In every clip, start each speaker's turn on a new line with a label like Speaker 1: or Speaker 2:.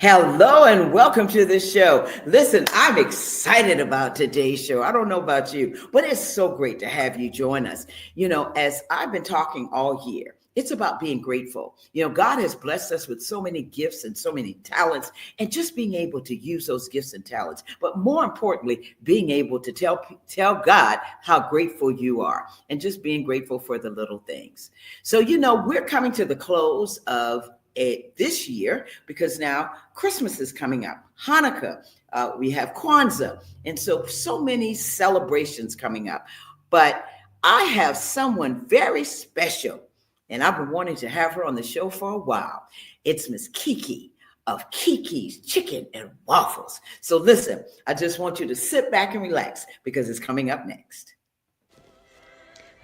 Speaker 1: Hello and welcome to the show. Listen, I'm excited about today's show. I don't know about you, but it's so great to have you join us. You know, as I've been talking all year, it's about being grateful. You know, God has blessed us with so many gifts and so many talents, and just being able to use those gifts and talents. But more importantly, being able to tell God how grateful you are, and just being grateful for the little things. So, you know, we're coming to the close of this year, because now Christmas is coming up, Hanukkah, we have Kwanzaa, and so many celebrations coming up. But I have someone very special, and I've been wanting to have her on the show for a while. It's Miss Kiki of Kiki's Chicken and Waffles. So listen, I just want you to sit back and relax, because it's coming up next.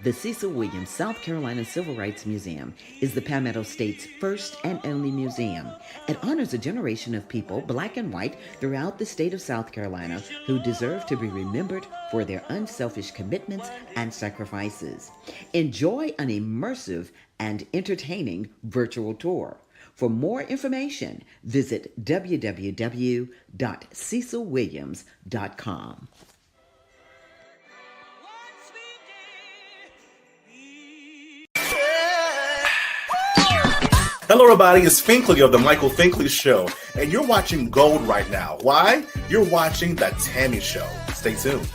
Speaker 2: The Cecil Williams South Carolina Civil Rights Museum is the Palmetto State's first and only museum. It honors a generation of people, black and white, throughout the state of South Carolina who deserve to be remembered for their unselfish commitments and sacrifices. Enjoy an immersive and entertaining virtual tour. For more information, visit www.cecilwilliams.com.
Speaker 3: Hello, everybody. It's Finkley of the Michael Finkley Show, and you're watching Gold right now. Why? You're watching the Tammy Show. Stay tuned.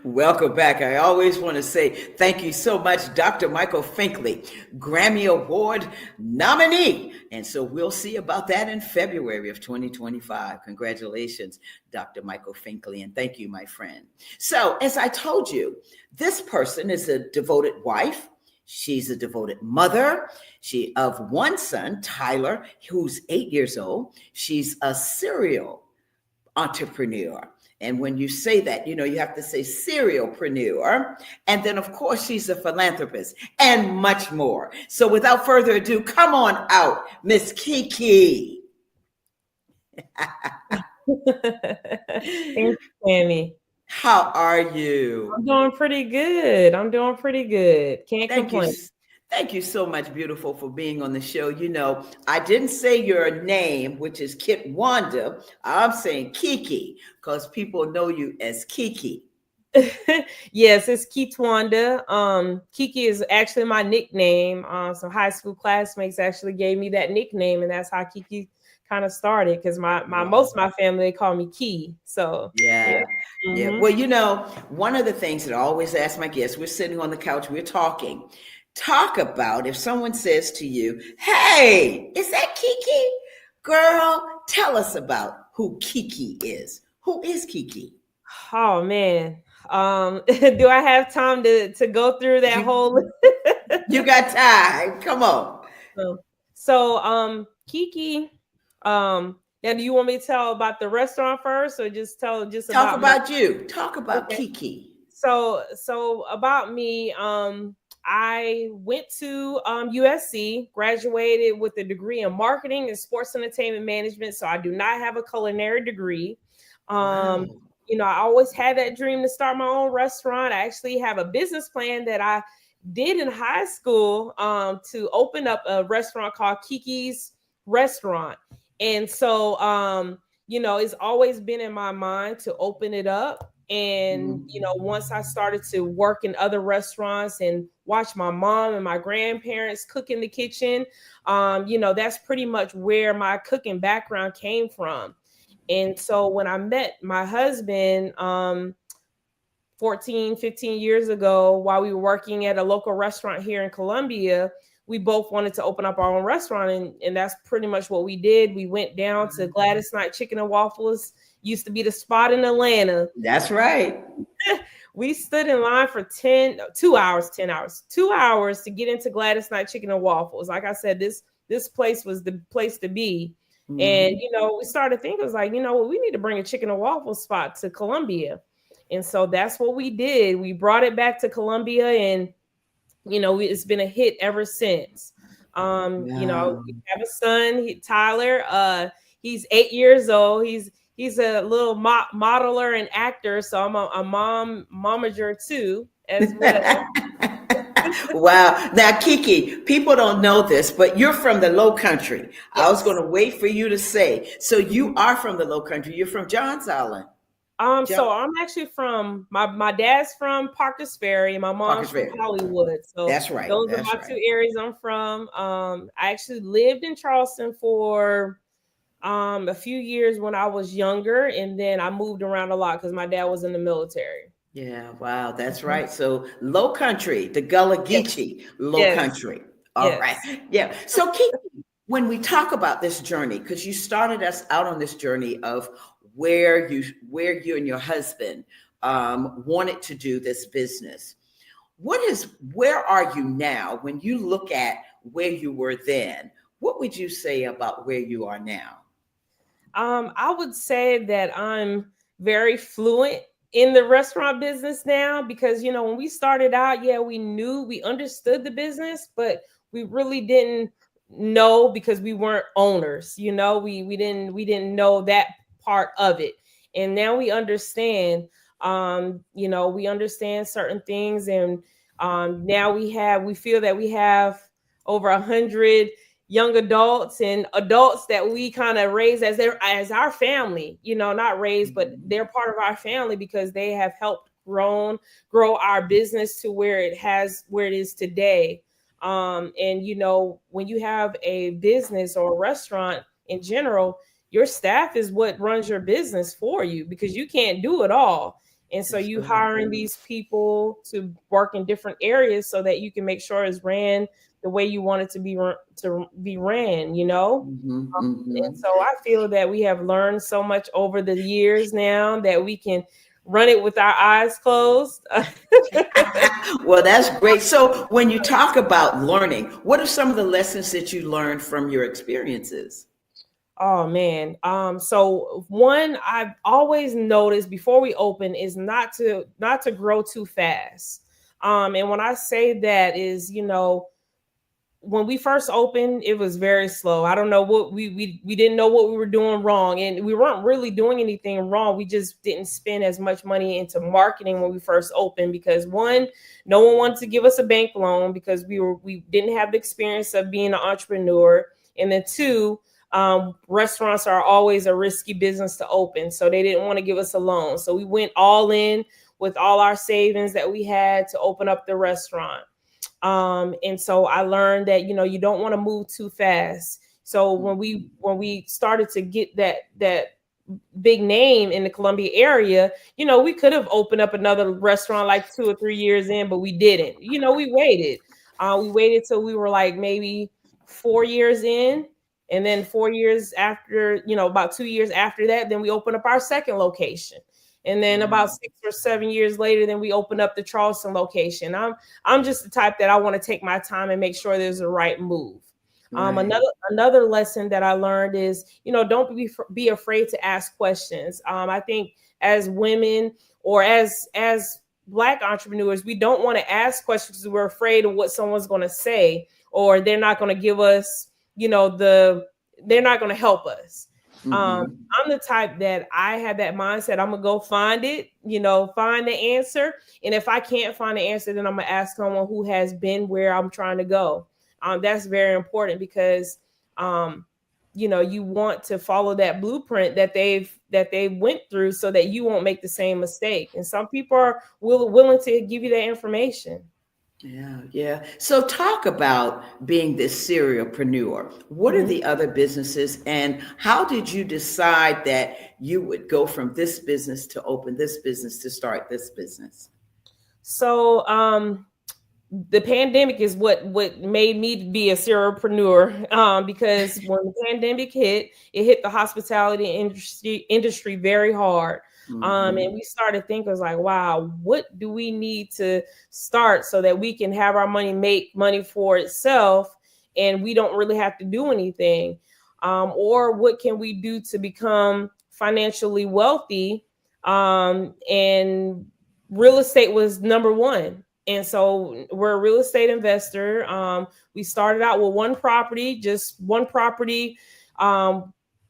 Speaker 1: Welcome back. I always want to say thank you so much, Dr. Michael Finkley, Grammy Award nominee. And so we'll see about that in February of 2025. Congratulations, Dr. Michael Finkley, and thank you, my friend. So, as I told you, this person is a devoted wife. She's a devoted mother. She of one son, Tyler, who's 8 years old. She's a serial entrepreneur. And when you say that, you know, you have to say serialpreneur. And then, of course, she's a philanthropist and much more. So without further ado, come on out, Miss Kiki.
Speaker 4: Thanks, Tammy.
Speaker 1: How are you?
Speaker 4: I'm doing pretty good. Can't complain.
Speaker 1: Thank you so much, beautiful, for being on the show. You know, I didn't say your name, which is Kit Wanda. I'm saying Kiki, because people know you as Kiki.
Speaker 4: Yes, it's Kitwanda. Kiki is actually my nickname. Some high school classmates actually gave me that nickname, and that's how Kiki kind of started, because most of my family, they call me Key. So
Speaker 1: yeah. Well, you know, one of the things that I always ask my guests, we're sitting on the couch, we're talking. Talk about if someone says to you, "Hey, is that Kiki?" Girl, tell us about who Kiki is. Who is Kiki?
Speaker 4: Oh man. Do I have time to go through that whole
Speaker 1: You got time. Come on.
Speaker 4: So Kiki, now do you want me to tell about the restaurant first, or just talk about
Speaker 1: you? Talk about
Speaker 4: okay.
Speaker 1: Kiki.
Speaker 4: So about me, I went to USC, graduated with a degree in marketing and sports entertainment management. So I do not have a culinary degree.
Speaker 1: Wow.
Speaker 4: You know, I always had that dream to start my own restaurant. I actually have a business plan that I did in high school to open up a restaurant called Kiki's Restaurant. And so, you know, it's always been in my mind to open it up. And, you know, once I started to work in other restaurants and watch my mom and my grandparents cook in the kitchen, you know, that's pretty much where my cooking background came from. And so when I met my husband 14, 15 years ago, while we were working at a local restaurant here in Columbia, we both wanted to open up our own restaurant. And that's pretty much what we did. We went down to Gladys Knight Chicken and Waffles. Used to be the spot in Atlanta.
Speaker 1: That's right.
Speaker 4: We stood in line for 2 hours to get into Gladys Knight Chicken and Waffles. Like I said, this place was the place to be. And, you know, we started thinking, it was like, you know, we need to bring a chicken and waffle spot to Columbia. And so that's what we did. We brought it back to Columbia, and, you know, it's been a hit ever since. You know, we have a son, Tyler. He's 8 years old. He's a little modeler and actor. So I'm a momager too, as well.
Speaker 1: Wow. Now, Kiki, people don't know this, but you're from the Low Country. I was
Speaker 4: Yes.
Speaker 1: going to wait for you to say. So you are from the Low Country. You're from Johns Island.
Speaker 4: So I'm actually from my dad's from Parker's Ferry and my mom's
Speaker 1: Parker's
Speaker 4: from
Speaker 1: Ferry.
Speaker 4: Hollywood. So
Speaker 1: That's right.
Speaker 4: those are
Speaker 1: That's
Speaker 4: my
Speaker 1: right.
Speaker 4: two areas I'm from. I actually lived in Charleston for a few years when I was younger, and then I moved around a lot because my dad was in the military.
Speaker 1: Yeah, wow, that's right. So Low Country, the Gullah
Speaker 4: Yes,
Speaker 1: Geechee, Low
Speaker 4: yes,
Speaker 1: Country. All right.
Speaker 4: yes.
Speaker 1: Yeah. So Kiki, when we talk about this journey, because you started us out on this journey of where you and your husband wanted to do this business. Where are you now when you look at where you were then? What would you say about where you are now?
Speaker 4: I would say that I'm very fluent in the restaurant business now because when we started out, yeah, we understood the business, but we really didn't know because we weren't owners. We didn't know that part of it, and now we understand. We understand certain things, and now we feel that we have over 100 young adults and adults that we kind of raise as our family, not raised, but they're part of our family because they have helped grow our business to where it is today. And when you have a business or a restaurant in general, your staff is what runs your business for you because you can't do it all. And so
Speaker 1: That's
Speaker 4: you
Speaker 1: right.
Speaker 4: hiring these people to work in different areas so that you can make sure it's ran the way you want it to be ran.
Speaker 1: Mhm,
Speaker 4: And
Speaker 1: mhm.
Speaker 4: so I feel that we have learned so much over the years now that we can run it with our eyes closed.
Speaker 1: Well, that's great. So, when you talk about learning, what are some of the lessons that you learned from your experiences?
Speaker 4: Oh man. So one I've always noticed before we open is not to grow too fast. And when I say that is, when we first opened, it was very slow. I don't know what we didn't know what we were doing wrong, and we weren't really doing anything wrong. We just didn't spend as much money into marketing when we first opened because one, no one wanted to give us a bank loan because we didn't have the experience of being an entrepreneur, and then two, restaurants are always a risky business to open, so they didn't want to give us a loan. So we went all in with all our savings that we had to open up the restaurant. And so I learned that you don't want to move too fast. So when we started to get that big name in the Columbia area, we could have opened up another restaurant like 2 or 3 years in, but we didn't. We waited. We waited till we were like maybe 4 years in, and then 4 years after, about 2 years after that, then we opened up our second location. And then about 6 or 7 years later, then we opened up the Charleston location. I'm just the type that I want to take my time and make sure there's the right move.
Speaker 1: Right.
Speaker 4: Another lesson that I learned is, don't be afraid to ask questions. I think as women or as Black entrepreneurs, we don't want to ask questions because we're afraid of what someone's going to say, or they're not going to give us, they're not going to help us.
Speaker 1: Mhm.
Speaker 4: I'm the type that I have that mindset. I'm gonna go find it, find the answer. And if I can't find the answer, then I'm gonna ask someone who has been where I'm trying to go. That's very important because, you want to follow that blueprint that they went through so that you won't make the same mistake. And some people are willing to give you that information.
Speaker 1: Yeah, yeah. So talk about being this serialpreneur. What are
Speaker 4: Mhm.
Speaker 1: the other businesses and how did you decide that you would go from this business to open this business to start this business?
Speaker 4: So, the pandemic is what made me be a serialpreneur, because when the pandemic hit, it hit the hospitality industry very hard. And
Speaker 1: Mhm.
Speaker 4: we started thinking, it was like, wow, what do we need to start so that we can have our money make money for itself and we don't really have to do anything? Or what can we do to become financially wealthy? And real estate was number one. And so we're a real estate investor. We started out with just one property,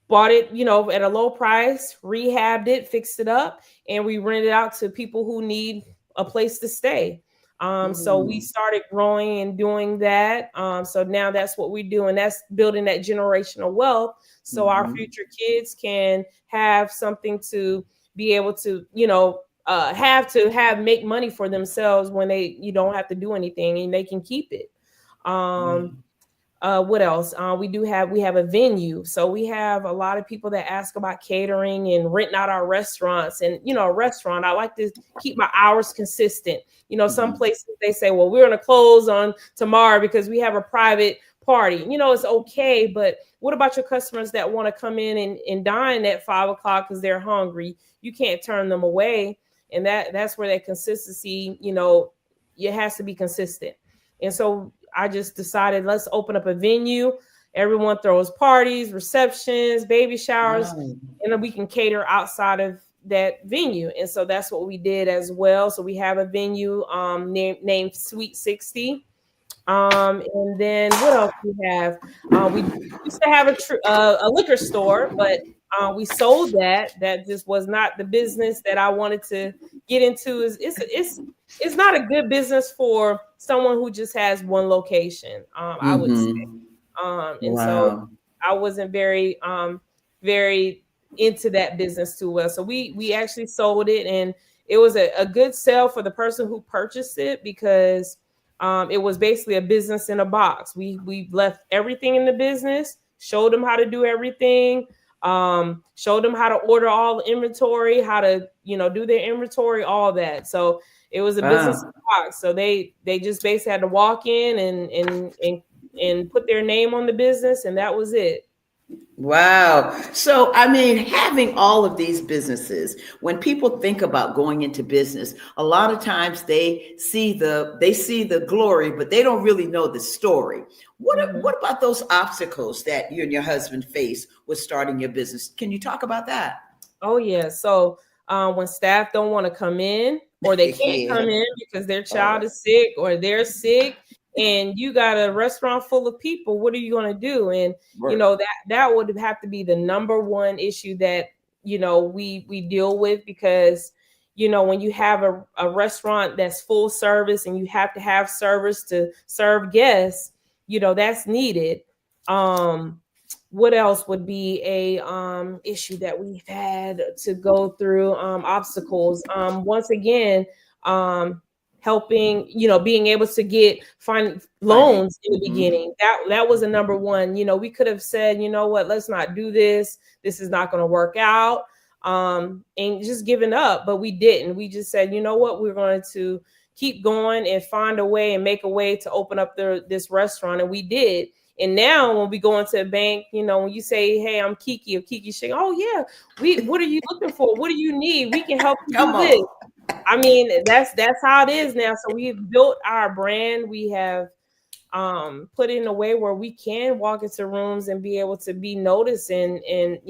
Speaker 4: bought it, at a low price, rehabbed it, fixed it up, and we rented it out to people who need a place to stay. So we started growing and doing that. So now that's what we do, and that's building that generational wealth, so our future kids can have something to be able to, make money for themselves when you don't have to do anything and they can keep it. What else? We have a venue. So we have a lot of people that ask about catering and renting out our restaurants. And, a restaurant, I like to keep my hours consistent. Some places they say, well, we're going to close on tomorrow because we have a private party. It's okay. But what about your customers that want to come in and dine at 5 o'clock because they're hungry? You can't turn them away. And that's where that consistency, it has to be consistent. And so I just decided, let's open up a venue. Everyone throws parties, receptions, baby showers, and then we can cater outside of that venue. And so that's what we did as well. So we have a venue named Sweet 60. And then what else we have? We used to have a liquor store, but we sold that. That just was not the business that I wanted to get into. It's not a good business for someone who just has one location. I would say, so I wasn't very into that business too well. So we actually sold it, and it was a good sale for the person who purchased it because it was basically a business in a box. We left everything in the business, showed them how to do everything. Showed them how to order all the inventory, how to, do their inventory, all that. So it was a business box. So they just basically had to walk in and put their name on the business, and that was it.
Speaker 1: Wow. So, having all of these businesses, when people think about going into business, a lot of times they see the glory, but they don't really know the story. What about those obstacles that you and your husband face with starting your business? Can you talk about that?
Speaker 4: Oh, yeah. So when staff don't want to come in, or they can't come in because their child is sick or they're sick, and you got a restaurant full of people, what are you going to do? And, that would have to be the number one issue that, we deal with, because, when you have a restaurant that's full service and you have to have servers to serve guests, that's needed. What else would be a issue that we've had to go through? Obstacles. Once again, helping, being able to find loans in the beginning. That was a number one. We could have said, let's not do this. This is not going to work out. And just giving up, but we didn't. We just said, we're going to keep going and find a way and make a way to open up this restaurant. And we did. And now when we go into a bank, when you say, hey, I'm Kiki of Kiki Shake, oh yeah, what are you looking for? What do you need? We can help you do this. That's how it is now. So we've built our brand. We have put it in a way where we can walk into rooms and be able to be noticed. And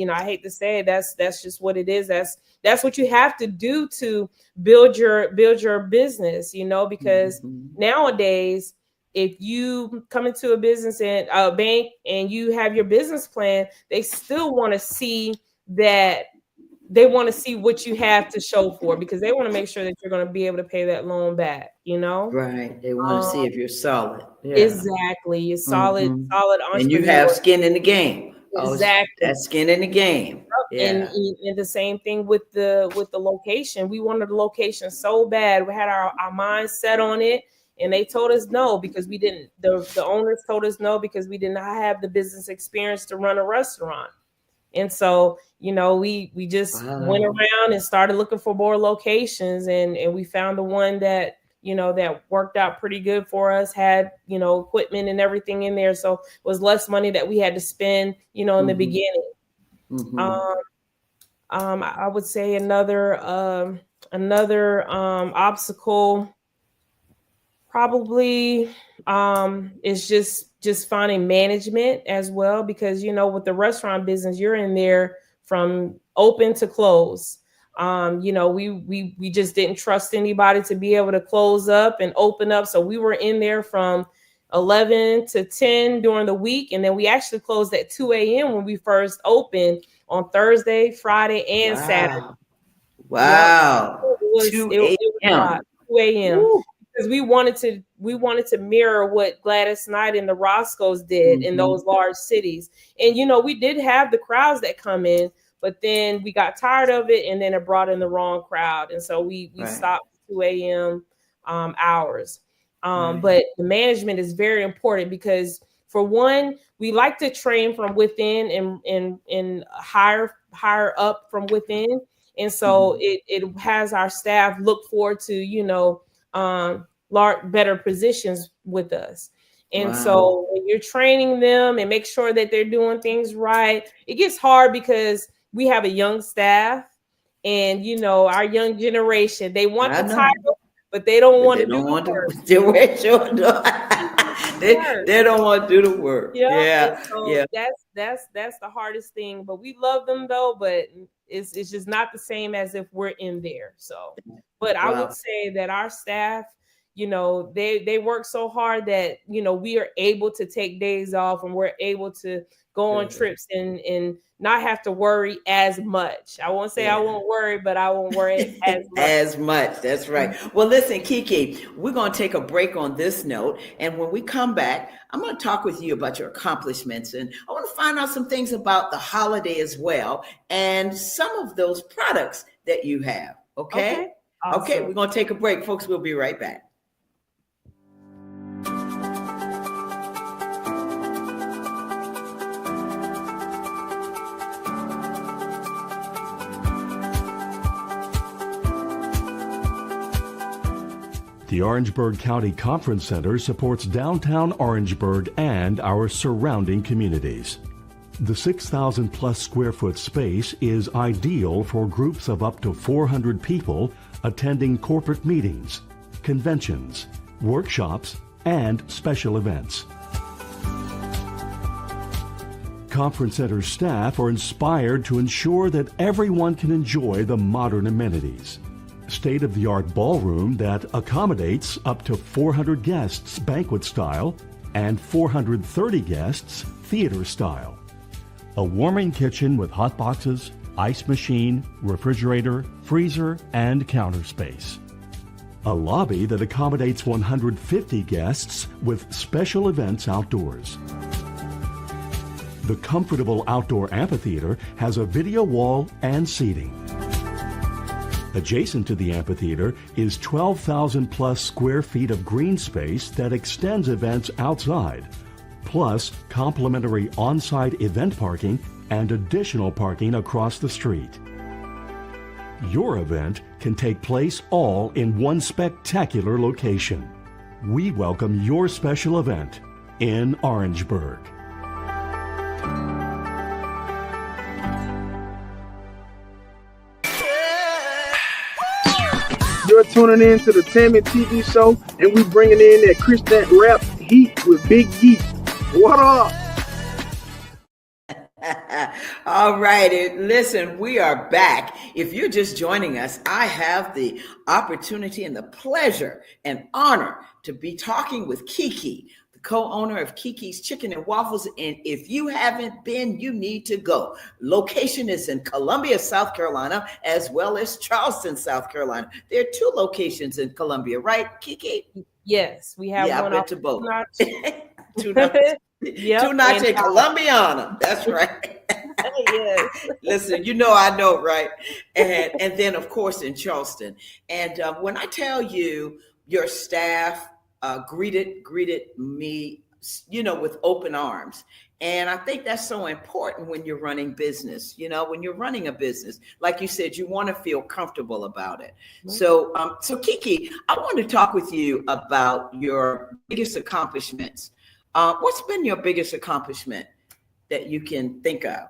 Speaker 4: I hate to say it, that's just what it is. That's what you have to do to build your business, because nowadays, if you come into a business and a bank and you have your business plan, they still want to see that. They want to see what you have to show for, because they want to make sure that you're going to be able to pay that loan back,
Speaker 1: Right. They want to see if you're solid. Yeah.
Speaker 4: Exactly. You're solid entrepreneur.
Speaker 1: And you have skin in the game.
Speaker 4: Exactly.
Speaker 1: That skin in the game. Yeah.
Speaker 4: And the same thing with the location. We wanted the location so bad. We had our mind set on it. And they told us no, because we didn't. The owners told us no because we did not have the business experience to run a restaurant. And so, we just went around and started looking for more locations, and we found the one that, that worked out pretty good for us, had, equipment and everything in there. So it was less money that we had to spend, in the beginning. I would say another obstacle probably is just finding management as well, because with the restaurant business, you're in there from open to close. We just didn't trust anybody to be able to close up and open up, so we were in there from 11 to 10 during the week, and then we actually closed at 2 a.m. when we first opened on Thursday, Friday, and Saturday.
Speaker 1: Wow.
Speaker 4: It was 2 a.m. because we wanted to mirror what Gladys Knight and the Roscoes did in those large cities. And we did have the crowds that come in, but then we got tired of it, and then it brought in the wrong crowd, and so we stopped 2 a.m. Hours. But the management is very important, because for one, we like to train from within and hire up from within. And so it has our staff look forward to, better positions with us. And so when you're training them and make sure that they're doing things right, it gets hard because we have a young staff, and our young generation, they want the title, but they don't want to do the work.
Speaker 1: They don't want to do the work.
Speaker 4: Yeah. So that's the hardest thing. But we love them though, but it's just not the same as if we're in there. So, but I would say that our staff, they work so hard that we are able to take days off, and we're able to go on trips and not have to worry as much. I won't say I won't worry, but I won't worry as much.
Speaker 1: That's right. Well, listen, Kiki, we're going to take a break on this note. And when we come back, I'm going to talk with you about your accomplishments. And I want to find out some things about the holiday as well, and some of those products that you have. Okay?
Speaker 4: Awesome.
Speaker 1: Okay, we're going to take a break. Folks, we'll be right back.
Speaker 5: The Orangeburg County Conference Center supports downtown Orangeburg and our surrounding communities. The 6,000 plus square foot space is ideal for groups of up to 400 people attending corporate meetings, conventions, workshops, and special events. Conference Center staff are inspired to ensure that everyone can enjoy the modern amenities. State-of-the-art ballroom that accommodates up to 400 guests banquet style and 430 guests theater style. A warming kitchen with hot boxes, ice machine, refrigerator, freezer, and counter space. A lobby that accommodates 150 guests with special events outdoors. The comfortable outdoor amphitheater has a video wall and seating. Adjacent to the amphitheater is 12,000 plus square feet of green space that extends events outside, plus complimentary on-site event parking and additional parking across the street. Your event can take place all in one spectacular location. We welcome your special event in Orangeburg.
Speaker 6: You're tuning in to the Tammy TV Show, and we bringing in that Christian rap heat with Big Geek. What up?
Speaker 1: All right. Listen, we are back. If you're just joining us, I have the opportunity and the pleasure and honor to be talking with Kiki, the co-owner of Kiki's Chicken and Waffles. And if you haven't been, you need to go. Location is in Columbia, South Carolina, as well as Charleston, South Carolina. There are 2 locations in Columbia, right, Kiki?
Speaker 4: Yes, we have one.
Speaker 1: I've been to both. Two
Speaker 4: Yep.
Speaker 1: notch in Columbiana. That's right.
Speaker 4: Yes.
Speaker 1: Listen, I know, right? And then, of course, in Charleston. And when I tell you, your staff greeted me, with open arms. And I think that's so important when you're running business. When you're running a business, like you said, you want to feel comfortable about it. Mm-hmm. So Kiki, I want to talk with you about your biggest accomplishments. What's been your biggest accomplishment that you can think of?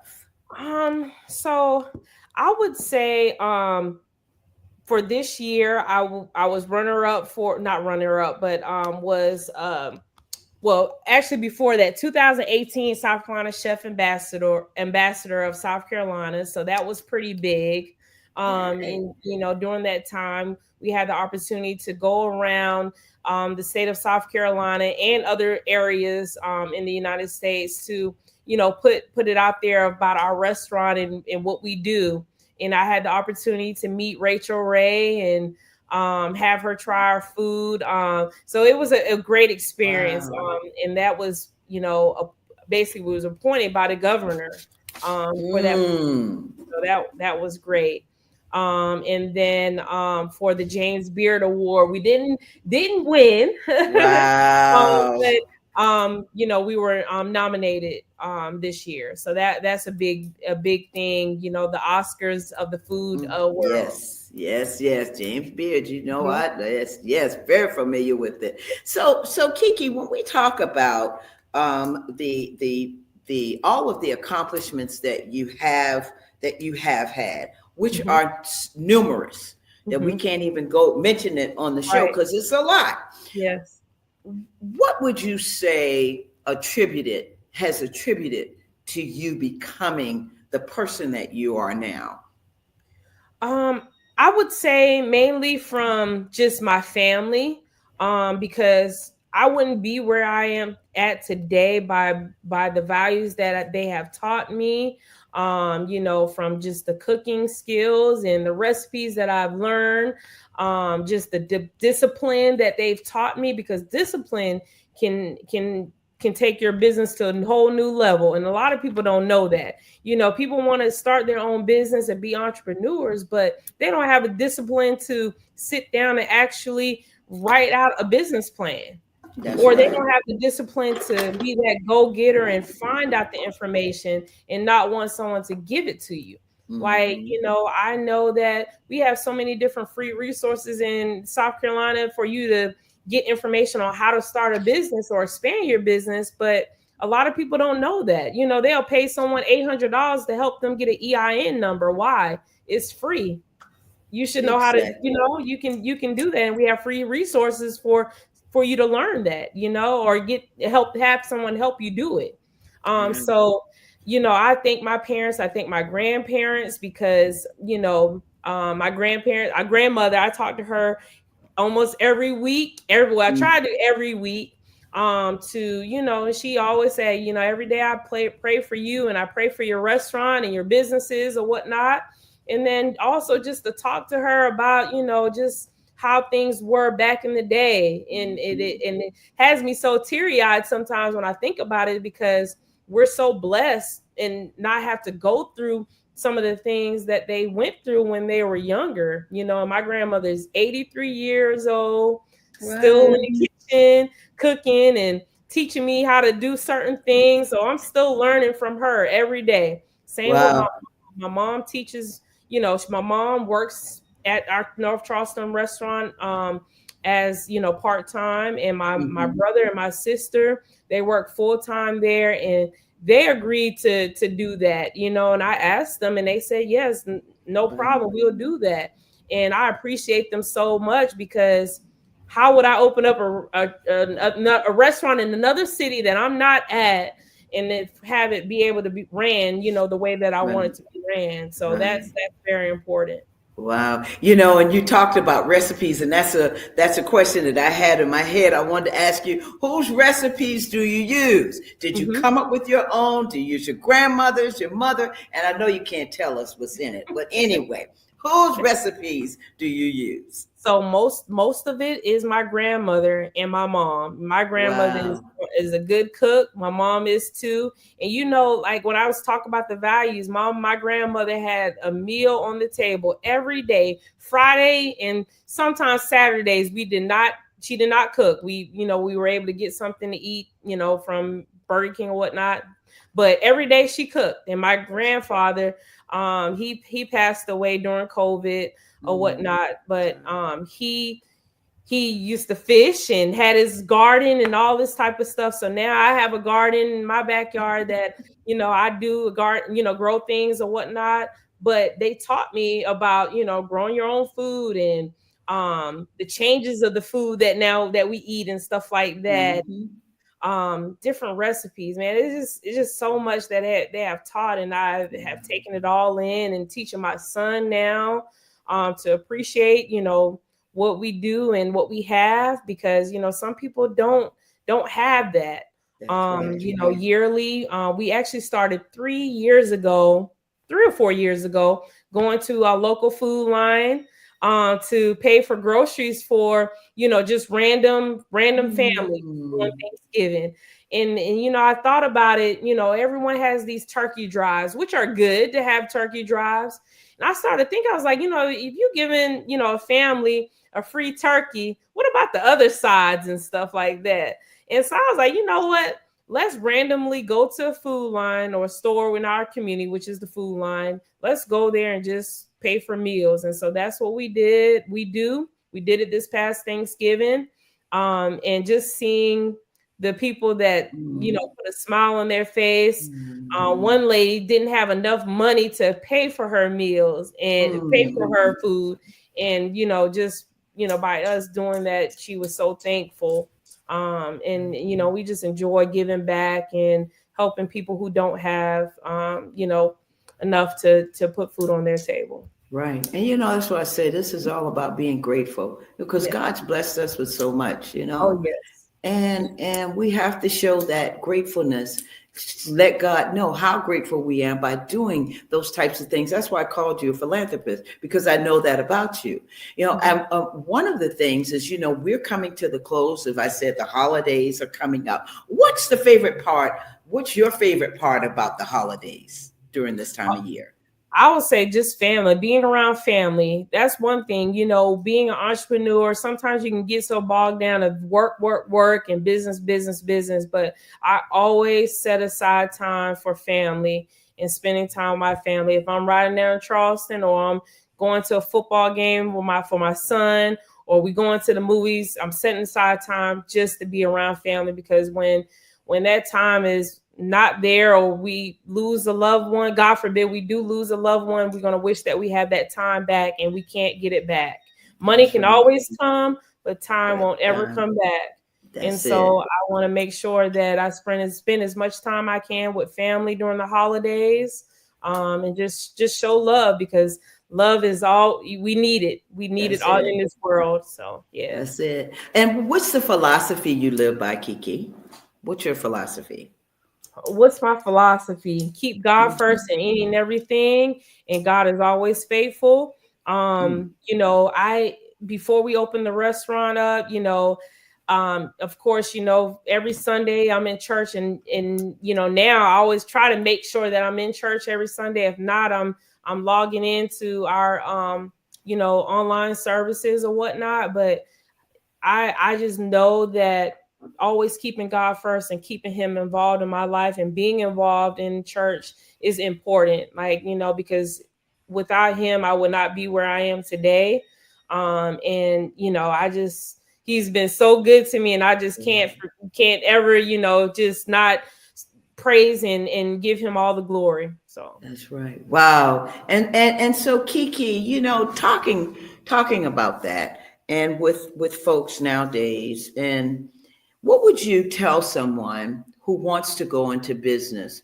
Speaker 4: So I would say, for this year, I was actually before that, 2018 South Carolina Chef Ambassador of South Carolina. So that was pretty big. And during that time, we had the opportunity to go around the state of South Carolina and other areas in the United States to, put it out there about our restaurant and what we do. And I had the opportunity to meet Rachel Ray and have her try our food. So it was a great experience.
Speaker 1: Wow.
Speaker 4: And that was, basically was appointed by the governor for that. So that was great. And then for the James Beard Award, we didn't win.
Speaker 1: Wow.
Speaker 4: But we were nominated this year, so that's a big thing. The Oscars of the food world.
Speaker 1: Yes. James Beard, what? Yes, very familiar with it. So Kiki, when we talk about the all of the accomplishments that you have had, which are numerous, that we can't even go mention it on the show because it's a lot.
Speaker 4: Yes.
Speaker 1: What would you say has attributed to you becoming the person that you are now?
Speaker 4: I would say mainly from just my family, because I wouldn't be where I am at today by the values that they have taught me, from just the cooking skills and the recipes that I've learned, just the discipline that they've taught me, because discipline can take your business to a whole new level. And a lot of people don't know that. People want to start their own business and be entrepreneurs, but they don't have a discipline to sit down and actually write out a business plan. Or they don't have the discipline to be that go-getter and find out the information and not want someone to give it to you. Like, I know that we have so many different free resources in South Carolina for you to get information on how to start a business or expand your business. But a lot of people don't know that. They'll pay someone $800 to help them get an EIN number. Why? It's free. You should know how to, you can do that. And we have free resources for you to learn that, or have someone help you do it. So, I thank my parents, I thank my grandparents, because, my grandmother, I talk to her almost every week. I try to every week, and she always say, every day I pray for you, and I pray for your restaurant and your businesses or whatnot. And then also just to talk to her about, just how things were back in the day. And it has me so teary-eyed sometimes when I think about it, because we're so blessed and not have to go through some of the things that they went through when they were younger. My grandmother's 83 years old, still in the kitchen, cooking and teaching me how to do certain things. So I'm still learning from her every day. Same with my mom teaches, my mom works at our North Charleston restaurant as part-time, and my brother and my sister, they work full-time there, and they agreed to do that, and I asked them and they said yes, no problem, we'll do that. And I appreciate them so much, because how would I open up a restaurant in another city that I'm not at and have it be able to be ran, the way that I want it to be ran? So that's very important.
Speaker 1: Wow. And you talked about recipes, and that's a question that I had in my head. I wanted to ask you, whose recipes do you use? Did you come up with your own? Do you use your grandmother's, your mother? And I know you can't tell us what's in it, but anyway, whose recipes do you use?
Speaker 4: So most of it is my grandmother and my mom. My grandmother is a good cook. My mom is too. And like when I was talking about the values, my grandmother had a meal on the table every day, Friday and sometimes Saturdays. She did not cook. We were able to get something to eat, from Burger King or whatnot. But every day she cooked. And my grandfather, he passed away during COVID or whatnot, but he used to fish and had his garden and all this type of stuff. So now I have a garden in my backyard that I do a garden, grow things or whatnot. But they taught me about growing your own food and the changes of the food that we eat and stuff like that. Different recipes, man. It's just so much that they have taught, and I have taken it all in and teaching my son now to appreciate, what we do and what we have, because, some people don't have that. Yearly, we actually started 3 or 4 years ago, going to our local food line. to pay for groceries for, just random families on Thanksgiving. And I thought about it, everyone has these turkey drives, which are good to have turkey drives. And I started thinking, I was like, if you're giving, a family a free turkey, what about the other sides and stuff like that? And so I was like, you know what? Let's randomly go to a food line or a store in our community, which is the food line. Let's go there and just pay for meals. And so that's what we did. We did it this past Thanksgiving. And just seeing the people that, put a smile on their face. One lady didn't have enough money to pay for her meals and pay for her food. And, just, by us doing that, she was so thankful. And we just enjoy giving back and helping people who don't have, enough to put food on their table.
Speaker 1: Right. And that's why I say this is all about being grateful, because God's blessed us with so much,
Speaker 4: Oh, yes.
Speaker 1: And we have to show that gratefulness. Let God know how grateful we are by doing those types of things. That's why I called you a philanthropist, because I know that about you. And one of the things is, we're coming to the close. As I said, the holidays are coming up. What's your favorite part about the holidays during this time of year?
Speaker 4: I would say just family, being around family. That's one thing, being an entrepreneur. Sometimes you can get so bogged down of work and business. But I always set aside time for family and spending time with my family. If I'm riding down in Charleston, or I'm going to a football game for my son, or we going to the movies, I'm setting aside time just to be around family, because when that time is not there, or we lose a loved one, God forbid we do lose a loved one, we're going to wish that we have that time back, and we can't get it back. Money can always come, but time won't ever come back. And so I want to make sure that I spend as much time I can with family during the holidays, and just show love, because love is all we need. We need it all in this world. So yeah,
Speaker 1: that's it. And what's the philosophy you live by, Kiki? What's your philosophy?
Speaker 4: What's my philosophy? Keep God first in any and everything, and God is always faithful. Before we open the restaurant up, of course, every Sunday I'm in church, and now I always try to make sure that I'm in church every Sunday. If not, I'm logging into our online services or whatnot. But I just know that always keeping God first and keeping him involved in my life and being involved in church is important. Because without him, I would not be where I am today. He's been so good to me, and I just can't ever, just not praise and give him all the glory. So
Speaker 1: that's right. Wow. And so Kiki, talking about that, and with folks nowadays, and what would you tell someone who wants to go into business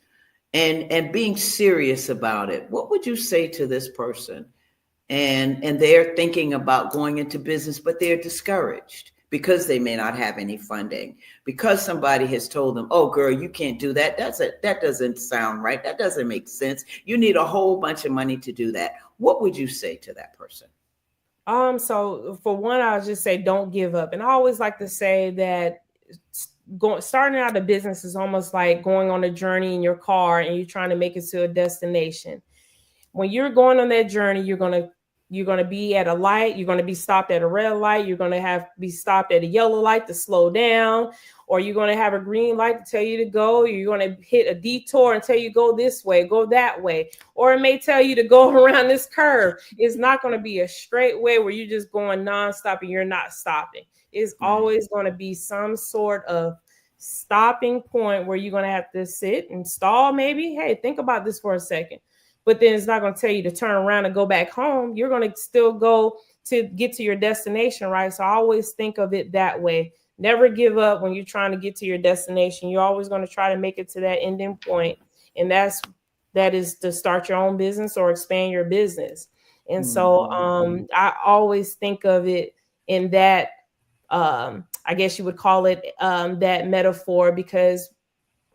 Speaker 1: and being serious about it? What would you say to this person? And they're thinking about going into business, but they're discouraged because they may not have any funding, because somebody has told them, "Oh, girl, you can't do that. That doesn't sound right. That doesn't make sense. You need a whole bunch of money to do that." What would you say to that person?
Speaker 4: So for one, I'll just say don't give up. And I always like to say that starting out a business is almost like going on a journey in your car, and you're trying to make it to a destination. When you're going on that journey, you're going to be at a light. You're going to be stopped at a red light. You're going to be stopped at a yellow light to slow down, or you're going to have a green light to tell you to go. You're going to hit a detour and tell you go this way, go that way, or it may tell you to go around this curve. It's not going to be a straight way where you're just going nonstop and you're not stopping. It's always going to be some sort of stopping point where you're going to have to sit and stall. Maybe, hey, think about this for a second. But then it's not going to tell you to turn around and go back home. You're going to still go to get to your destination, right? So I always think of it that way. Never give up when you're trying to get to your destination. You're always going to try to make it to that ending point. And that is to start your own business or expand your business. And so I always think of it in that, I guess you would call it that metaphor, because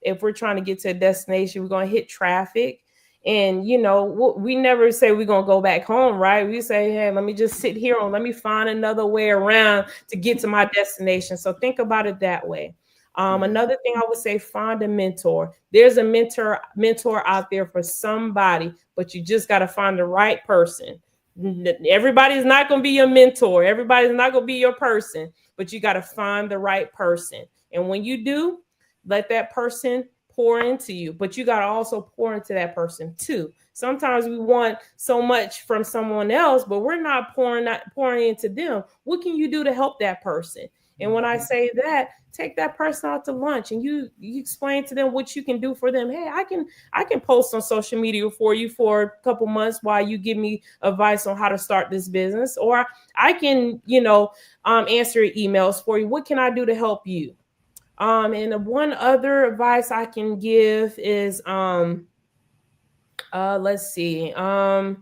Speaker 4: if we're trying to get to a destination, we're going to hit traffic. And we never say we're gonna go back home, right? We say, hey, let me just sit here and let me find another way around to get to my destination. So think about it that way. Another thing I would say, find a mentor. There's a mentor out there for somebody, but you just got to find the right person. Everybody's not going to be your mentor. Everybody's not going to be your person, but you got to find the right person. And when you do, let that person pour into you, but you got to also pour into that person too. Sometimes we want so much from someone else, but we're not pouring into them. What can you do to help that person? And when I say that, take that person out to lunch and you explain to them what you can do for them. Hey, I can post on social media for you for a couple months while you give me advice on how to start this business, or I can, answer emails for you. What can I do to help you? And one other advice I can give is, let's see, have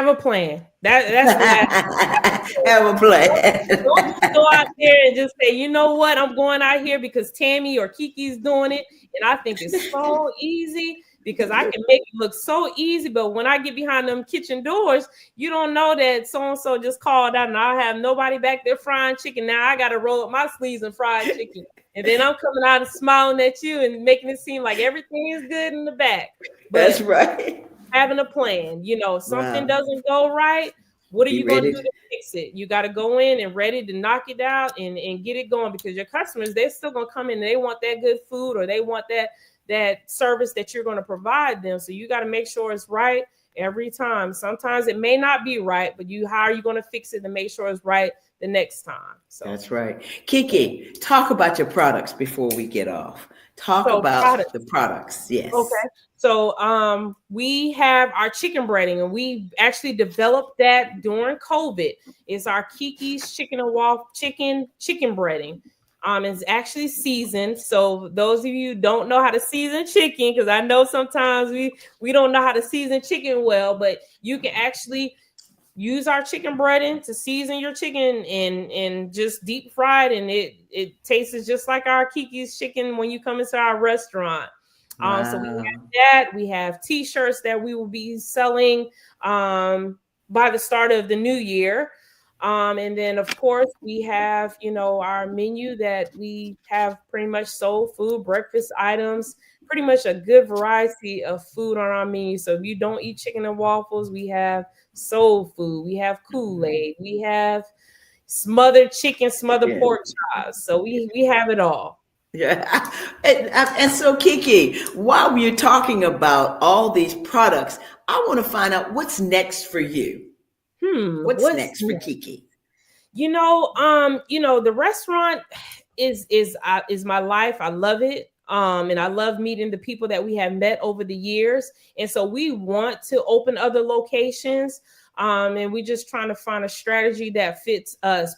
Speaker 4: a plan. That's what
Speaker 1: have a plan.
Speaker 4: Don't just go out there and just say, you know what, I'm going out here because Tammy or Kiki's doing it, and I think it's so easy because I can make it look so easy. But when I get behind them kitchen doors, you don't know that so and so just called out, and I have nobody back there frying chicken. Now I got to roll up my sleeves and fry chicken, and then I'm coming out and smiling at you and making it seem like everything is good in the back. But
Speaker 1: that's right.
Speaker 4: Having a plan, something doesn't go right. What are you going to do to fix it? You got to go in and ready to knock it out and get it going, because your customers, they're still going to come in and they want that good food, or they want that service that you're going to provide them. So you got to make sure it's right every time. Sometimes it may not be right, but how are you going to fix it to make sure it's right the next time? So
Speaker 1: that's right. Kiki, talk about your products before we get off. Talk about the products. Yes. Okay.
Speaker 4: So we have our chicken breading, and we actually developed that during COVID. It's our Kiki's chicken breading. It's actually seasoned. So those of you who don't know how to season chicken, because I know sometimes we don't know how to season chicken well, but you can actually use our chicken breading to season your chicken and just deep fried, and it tastes just like our Kiki's chicken when you come into our restaurant.
Speaker 1: Wow.
Speaker 4: So we have that. We have T-shirts that we will be selling by the start of the new year. And then of course we have, our menu that we have pretty much soul food, breakfast items, pretty much a good variety of food on our menu. So if you don't eat chicken and waffles, we have soul food, we have Kool-Aid, we have smothered chicken, smothered pork chops. So we have it all.
Speaker 1: Yeah. And so Kiki, while we're talking about all these products, I want to find out what's next for you. What's next for Kiki?
Speaker 4: The restaurant is my life. I love it. And I love meeting the people that we have met over the years. And so we want to open other locations. And we're just trying to find a strategy that fits us,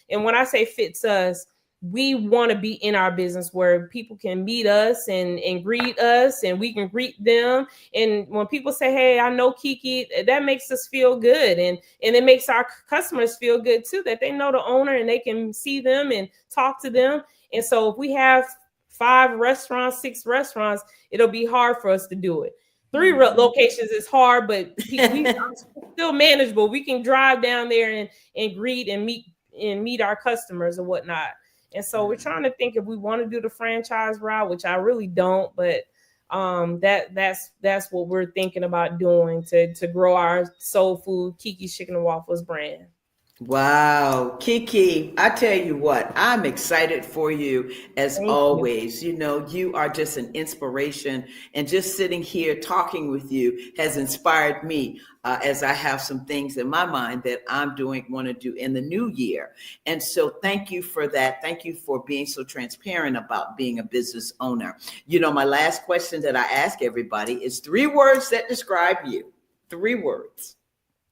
Speaker 4: and when I say fits us, we want to be in our business where people can meet us and greet us, and we can greet them. And when people say, hey, I know Kiki, that makes us feel good. And it makes our customers feel good too, that they know the owner and they can see them and talk to them. And so if we have 5 restaurants, 6 restaurants, it'll be hard for us to do it. 3 locations is hard, but we still manageable. We can drive down there and greet and meet our customers and whatnot. And so we're trying to think if we want to do the franchise route, which I really don't, but that's what we're thinking about doing to grow our soul food Kiki's Chicken and Waffles brand.
Speaker 1: Wow, Kiki, I tell you what, I'm excited for you as always. You are just an inspiration, and just sitting here talking with you has inspired me as I have some things in my mind that I'm want to do in the new year. And so thank you for that. Thank you for being so transparent about being a business owner. My last question that I ask everybody is 3 words that describe you. 3 words.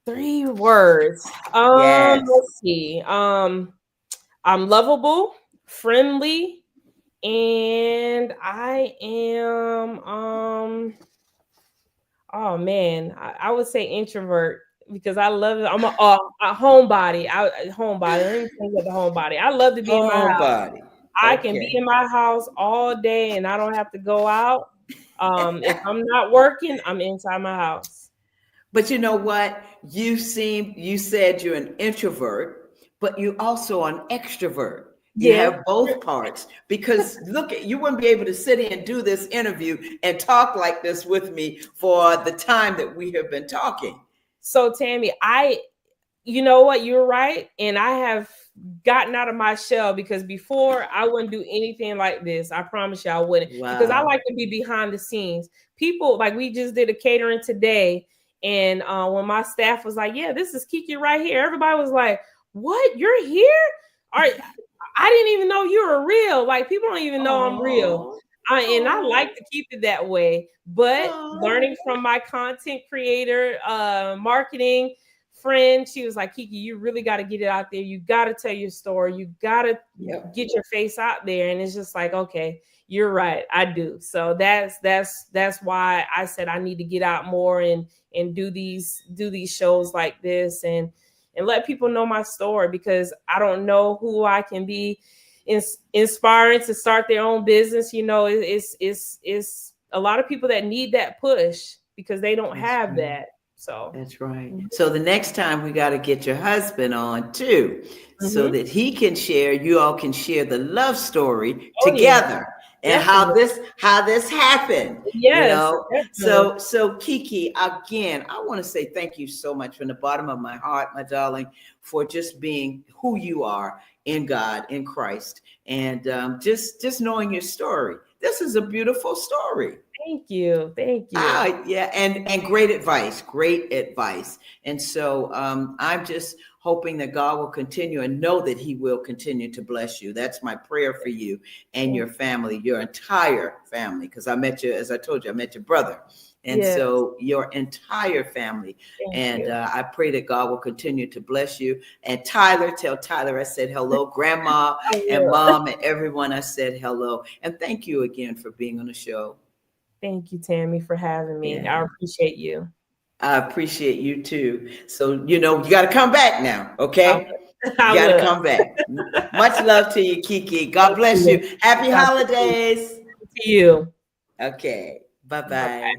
Speaker 4: 3 words.
Speaker 1: Yes.
Speaker 4: Let's see. I'm lovable, friendly, and I am oh man, I would say introvert, because I love it. I'm a homebody. Homebody. Let me think of the homebody. I love to be in my house. I can be in my house all day and I don't have to go out. If I'm not working, I'm inside my house.
Speaker 1: But you know what? You said you're an introvert, but you also an extrovert. You have both parts, because look, you wouldn't be able to sit here and do this interview and talk like this with me for the time that we have been talking.
Speaker 4: So Tammy, you know what? You're right. And I have gotten out of my shell, because before I wouldn't do anything like this. I promise you I wouldn't. Wow. Because I like to be behind the scenes. People, like, we just did a catering today. And when my staff was like, yeah, this is Kiki right here, everybody was like, what? You're here? I didn't even know you were real. Like, people don't even know I'm real. And I like to keep it that way. But learning from my content creator, marketing friend, she was like, Kiki, you really got to get it out there. You got to tell your story. You got to get your face out there. And it's just like, okay, you're right. I do. So that's why I said I need to get out more and do these shows like this and let people know my story, because I don't know who I can be inspiring to start their own business. You know, it's a lot of people that need that push because they don't have that. So
Speaker 1: that's right. So the next time we got to get your husband on too, so that he can share, you all can share the love story together. And how this happened.
Speaker 4: Yes.
Speaker 1: You know? So Kiki, again, I want to say thank you so much from the bottom of my heart, my darling, for just being who you are in God, in Christ, and just knowing your story. This is a beautiful story.
Speaker 4: Thank you.
Speaker 1: Yeah, and great advice. And so I'm just hoping that God will continue, and know that he will continue to bless you. That's my prayer for you and your family, your entire family, because I met you, as I told you, I met your brother. And so your entire family. And I pray that God will continue to bless you. And Tyler, tell Tyler I said hello. Grandma and Mom and everyone, I said hello. And thank you again for being on the show.
Speaker 4: Thank you, Tammy, for having me. I appreciate you.
Speaker 1: I appreciate you too. So, you got to come back now. Okay. You got to come back. Much love to you, Kiki. God bless you. Happy holidays.
Speaker 4: To you.
Speaker 1: Okay. Bye-bye.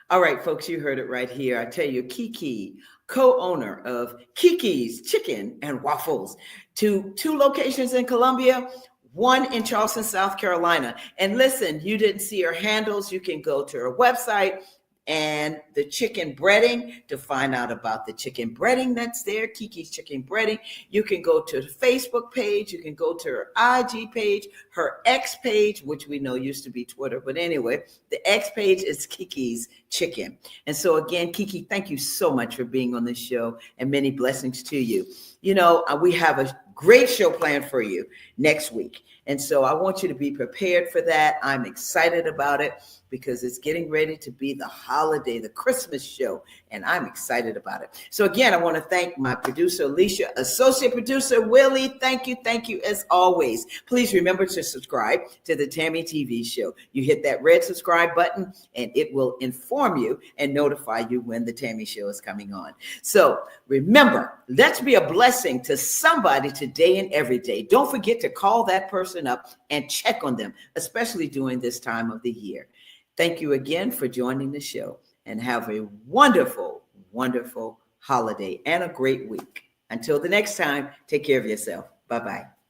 Speaker 1: All right, folks, you heard it right here. I tell you, Kiki, co-owner of Kiki's Chicken and Waffles, two locations in Columbia, one in Charleston, South Carolina. And listen, you didn't see her handles. You can go to her website and the chicken breading to find out about the chicken breading that's there, Kiki's Chicken Breading. You can go to the Facebook page. You can go to her IG page, her X page, which we know used to be Twitter. But anyway, the X page is Kiki's Chicken. And so again, Kiki, thank you so much for being on this show, and many blessings to you. We have a great show planned for you next week. And so I want you to be prepared for that. I'm excited about it because it's getting ready to be the holiday, the Christmas show, and I'm excited about it. So again, I want to thank my producer, Alicia, associate producer, Willie. Thank you as always. Please remember to subscribe to the Tammy TV Show. You hit that red subscribe button and it will inform you and notify you when the Tammy Show is coming on. So remember, let's be a blessing to somebody today and every day. Don't forget to call that person up and check on them, especially during this time of the year. Thank you again for joining the show, and have a wonderful, wonderful holiday and a great week. Until the next time, take care of yourself. Bye-bye.